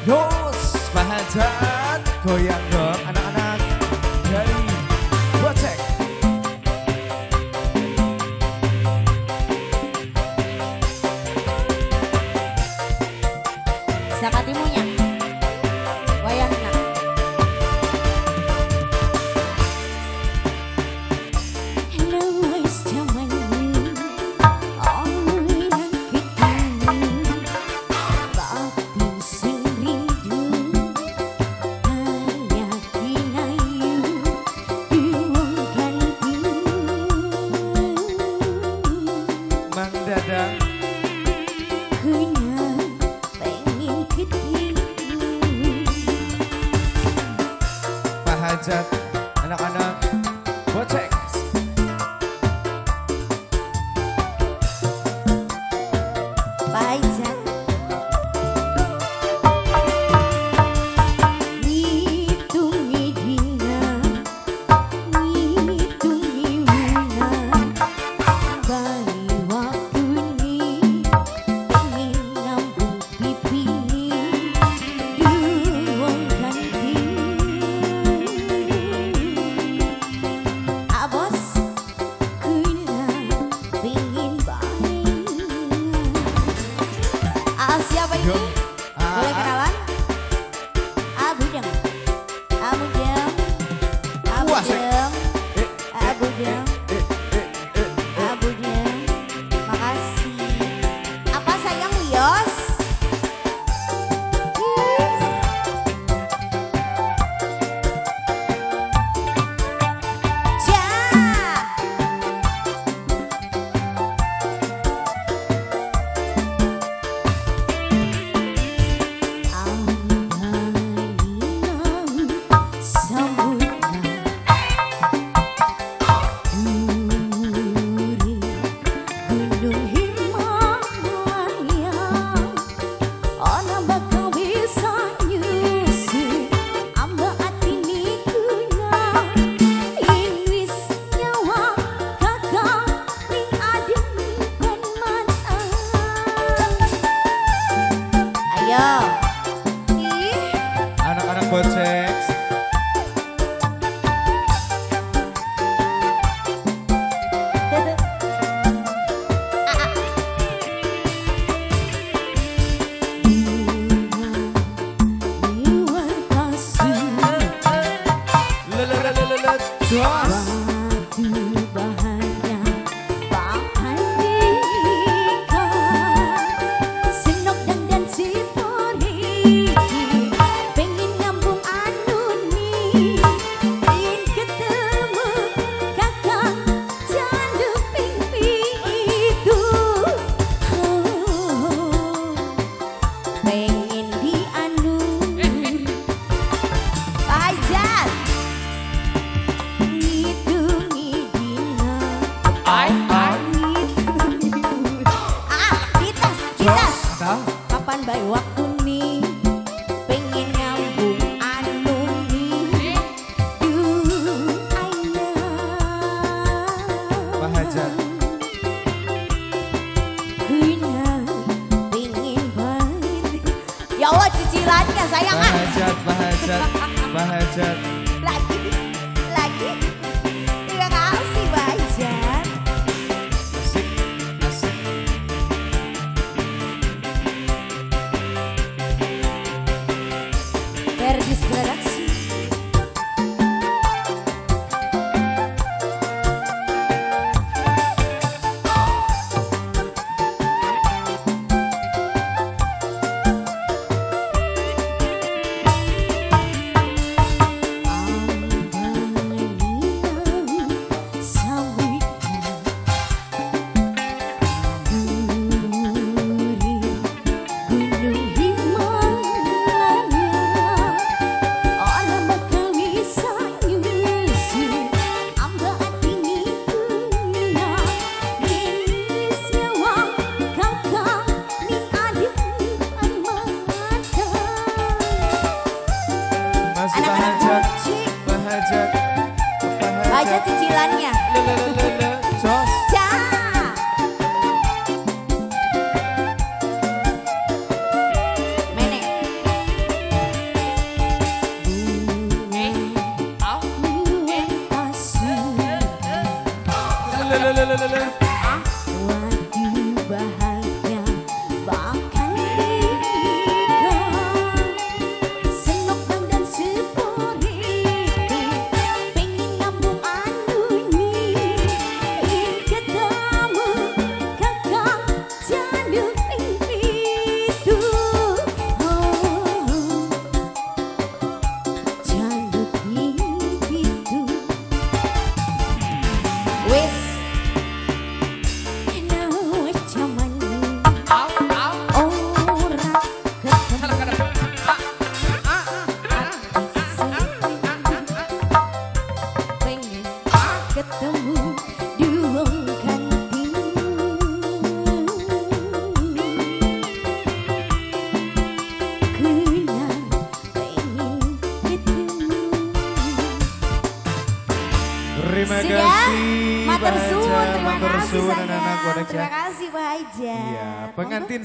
Yos, Mahajat, goyang dong anak-anak dari Gocek. Sakatimunya, wayahna. Dadang Mahajat anak-anak Gocek. Mahajat siapa ini? Boleh kenalan? Abu Deng, Abu Deng, Abu Deng, Abu Deng, Abu Deng. Makasih. Apa sayang Yos? Anak-anak Gocek. Kapan bayi waktu nih pengen ngambung anu nih Mahajat pengen banget. Ya Allah cicilannya sayang. Mahajat, Mahajat, Mahajat. Lagi terima kasih Mahajat. Asik, asik. Herdis Produksi. Terima Sudah? kasih. Matur Pak suwun, Hajar, terima matur kasih suwun sayang. anak-anak Bonek ya. Terima kasih Pak Hajar. Iya, pengantin